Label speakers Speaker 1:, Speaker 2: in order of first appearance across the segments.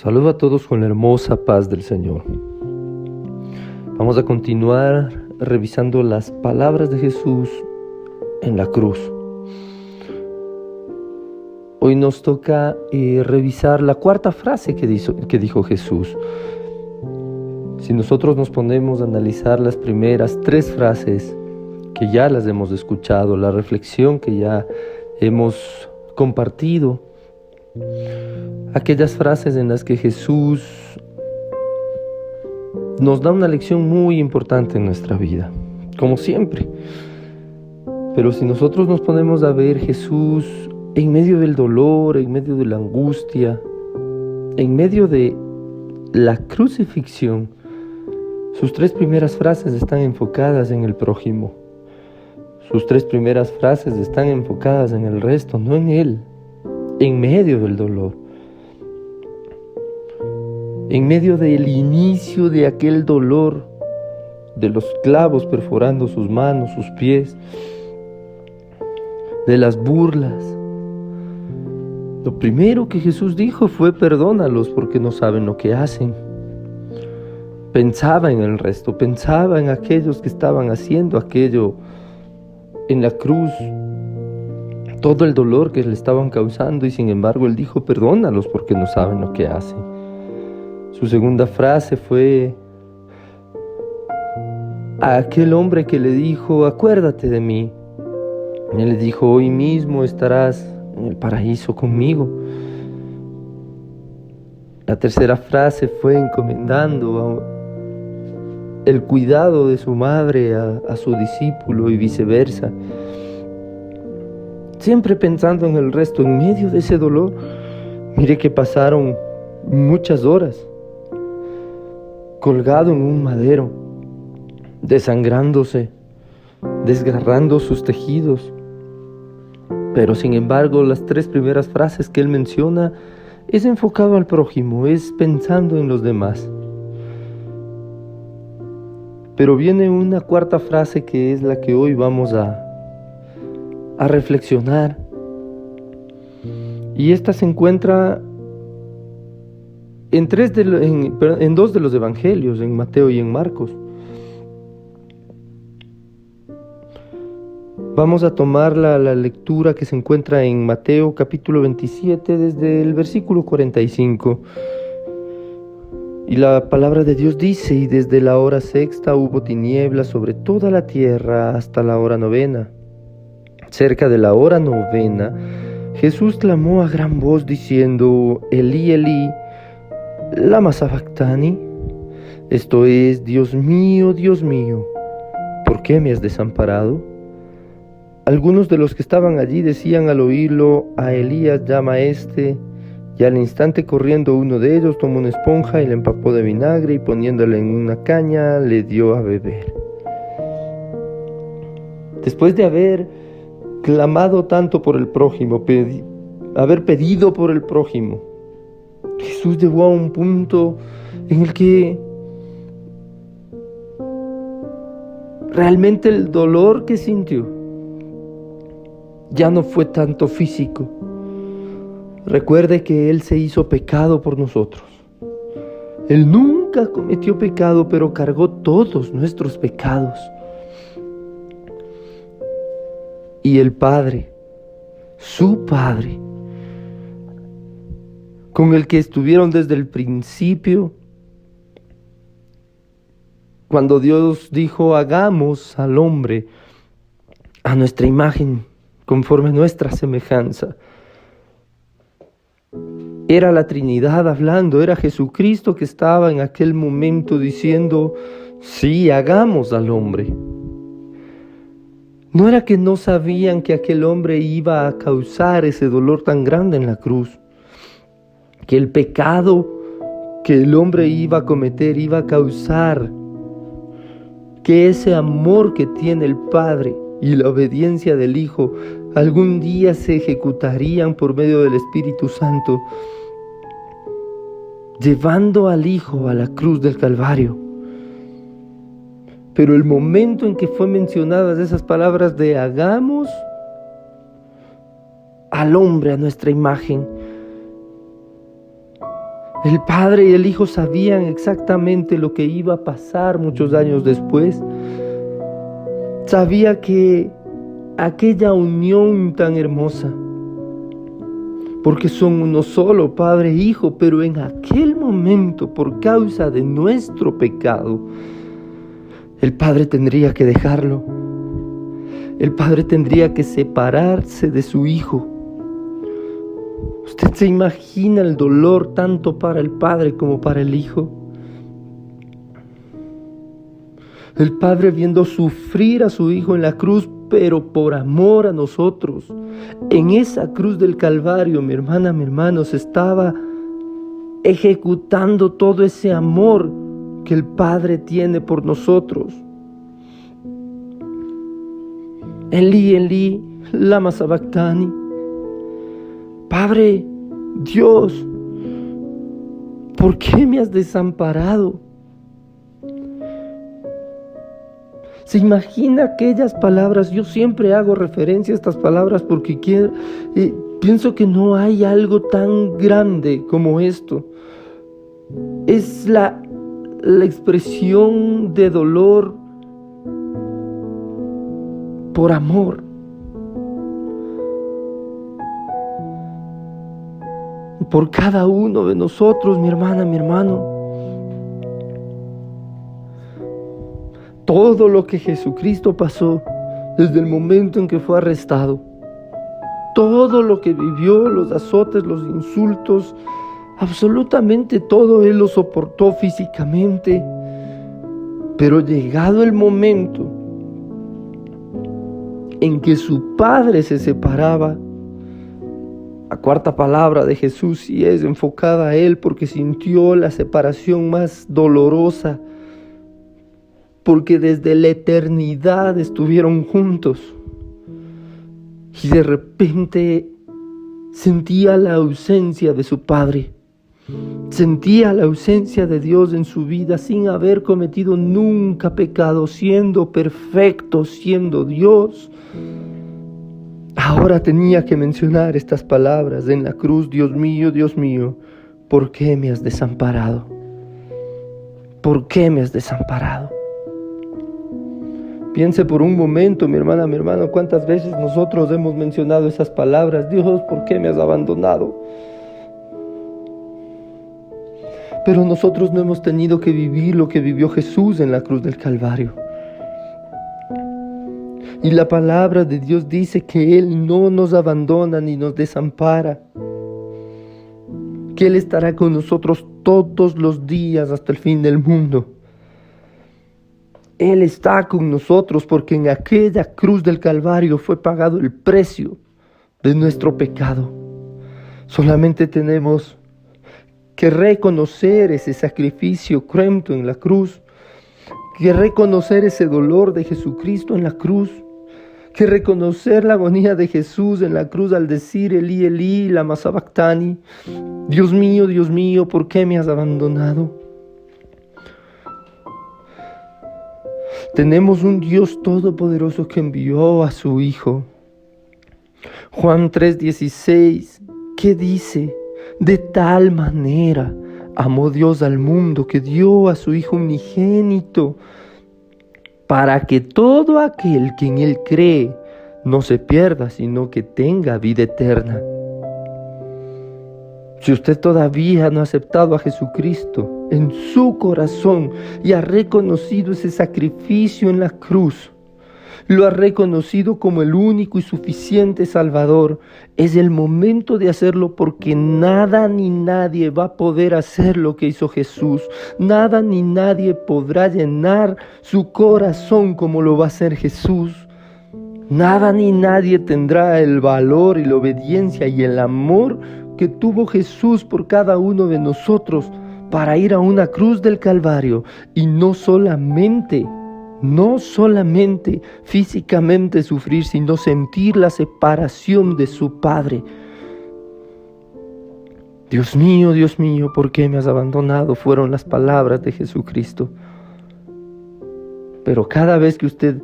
Speaker 1: Saludo a todos con la hermosa paz del Señor. Vamos a continuar revisando las palabras de Jesús en la cruz. Hoy nos toca revisar la cuarta frase que dijo Jesús. Si nosotros nos ponemos a analizar las primeras tres frases que ya las hemos escuchado, la reflexión que ya hemos compartido, aquellas frases en las que Jesús nos da una lección muy importante en nuestra vida, como siempre. Pero si nosotros nos ponemos a ver, Jesús en medio del dolor, en medio de la angustia, en medio de la crucifixión, sus tres primeras frases están enfocadas en el prójimo. Sus tres primeras frases están enfocadas en el resto, no en Él, en medio del dolor. En medio del inicio de aquel dolor, de los clavos perforando sus manos, sus pies, de las burlas, lo primero que Jesús dijo fue: perdónalos porque no saben lo que hacen. Pensaba en el resto, pensaba en aquellos que estaban haciendo aquello en la cruz, todo el dolor que le estaban causando, y sin embargo Él dijo: perdónalos porque no saben lo que hacen. Su segunda frase fue a aquel hombre que le dijo: acuérdate de mí. Él le dijo: hoy mismo estarás en el paraíso conmigo. La tercera frase fue encomendando el cuidado de su madre a su discípulo y viceversa. Siempre pensando en el resto, en medio de ese dolor. Mire que pasaron muchas horas colgado en un madero, desangrándose, desgarrando sus tejidos. Pero sin embargo, las tres primeras frases que él menciona es enfocado al prójimo, es pensando en los demás. Pero viene una cuarta frase que es la que hoy vamos a reflexionar. Y esta se encuentra en dos de los evangelios, en Mateo y en Marcos. Vamos a tomar la lectura que se encuentra en Mateo capítulo 27 desde el versículo 45. Y la palabra de Dios dice: y desde la hora sexta hubo tinieblas sobre toda la tierra hasta la hora novena. Cerca de la hora novena, Jesús clamó a gran voz diciendo: Elí, Elí, lama sabactani. Esto es: Dios mío, ¿por qué me has desamparado? Algunos de los que estaban allí decían al oírlo: a Elías llama este. Y al instante, corriendo uno de ellos, tomó una esponja y la empapó de vinagre, y poniéndola en una caña le dio a beber. Después de haber clamado tanto por el prójimo, haber pedido por el prójimo, Jesús llegó a un punto en el que realmente el dolor que sintió ya no fue tanto físico. Recuerde que Él se hizo pecado por nosotros. Él nunca cometió pecado, pero cargó todos nuestros pecados. Y el Padre, su Padre, con el que estuvieron desde el principio, cuando Dios dijo: hagamos al hombre a nuestra imagen, conforme a nuestra semejanza. Era la Trinidad hablando, era Jesucristo que estaba en aquel momento diciendo: sí, hagamos al hombre. No era que no sabían que aquel hombre iba a causar ese dolor tan grande en la cruz, que el pecado que el hombre iba a cometer iba a causar que ese amor que tiene el Padre y la obediencia del Hijo algún día se ejecutarían por medio del Espíritu Santo, llevando al Hijo a la cruz del Calvario. Pero el momento en que fue mencionadas esas palabras de hagamos al hombre a nuestra imagen, El Padre y el Hijo sabían exactamente lo que iba a pasar muchos años después. Sabía que aquella unión tan hermosa, porque son uno solo, Padre e Hijo, pero en aquel momento, por causa de nuestro pecado, el Padre tendría que dejarlo. El Padre tendría que separarse de su Hijo. ¿Usted se imagina el dolor tanto para el Padre como para el Hijo? El Padre viendo sufrir a su Hijo en la cruz, pero por amor a nosotros. En esa cruz del Calvario, mi hermana, mi hermano, se estaba ejecutando todo ese amor que el Padre tiene por nosotros. Elí, Elí, lama sabactani. Padre, Dios, ¿por qué me has desamparado? ¿Se imagina aquellas palabras? Yo siempre hago referencia a estas palabras porque pienso que no hay algo tan grande como esto. Es la expresión de dolor por amor. Por cada uno de nosotros, mi hermana, mi hermano. Todo lo que Jesucristo pasó desde el momento en que fue arrestado, todo lo que vivió, los azotes, los insultos, absolutamente todo Él lo soportó físicamente. Pero llegado el momento en que su Padre se separaba, la cuarta palabra de Jesús sí es enfocada a Él porque sintió la separación más dolorosa, porque desde la eternidad estuvieron juntos y de repente sentía la ausencia de su Padre, sentía la ausencia de Dios en su vida sin haber cometido nunca pecado, siendo perfecto, siendo Dios. Ahora tenía que mencionar estas palabras en la cruz: Dios mío, ¿por qué me has desamparado? ¿Por qué me has desamparado? Piense por un momento, mi hermana, mi hermano, cuántas veces nosotros hemos mencionado esas palabras: Dios, ¿por qué me has abandonado? Pero nosotros no hemos tenido que vivir lo que vivió Jesús en la cruz del Calvario. Y la palabra de Dios dice que Él no nos abandona ni nos desampara, que Él estará con nosotros todos los días hasta el fin del mundo. Él está con nosotros porque en aquella cruz del Calvario fue pagado el precio de nuestro pecado. Solamente tenemos que reconocer ese sacrificio cruento en la cruz, que reconocer ese dolor de Jesucristo en la cruz, que reconocer la agonía de Jesús en la cruz al decir: Elí, Elí, lama sabactani. Dios mío, ¿por qué me has abandonado? Tenemos un Dios todopoderoso que envió a su Hijo. Juan 3:16, ¿qué dice? De tal manera amó Dios al mundo que dio a su Hijo unigénito, para que todo aquel que en Él cree no se pierda, sino que tenga vida eterna. Si usted todavía no ha aceptado a Jesucristo en su corazón y ha reconocido ese sacrificio en la cruz, lo ha reconocido como el único y suficiente Salvador, es el momento de hacerlo, porque nada ni nadie va a poder hacer lo que hizo Jesús. Nada ni nadie podrá llenar su corazón como lo va a hacer Jesús. Nada ni nadie tendrá el valor y la obediencia y el amor que tuvo Jesús por cada uno de nosotros para ir a una cruz del Calvario y no solamente físicamente sufrir, sino sentir la separación de su Padre. Dios mío, ¿por qué me has abandonado? Fueron las palabras de Jesucristo. Pero cada vez que usted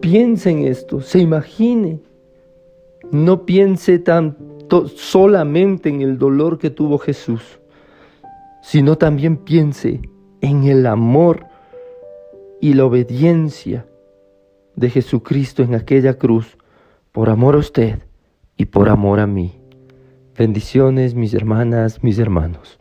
Speaker 1: piense en esto, se imagine, no piense solamente en el dolor que tuvo Jesús, sino también piense en el amor y la obediencia de Jesucristo en aquella cruz, por amor a usted y por amor a mí. Bendiciones, mis hermanas, mis hermanos.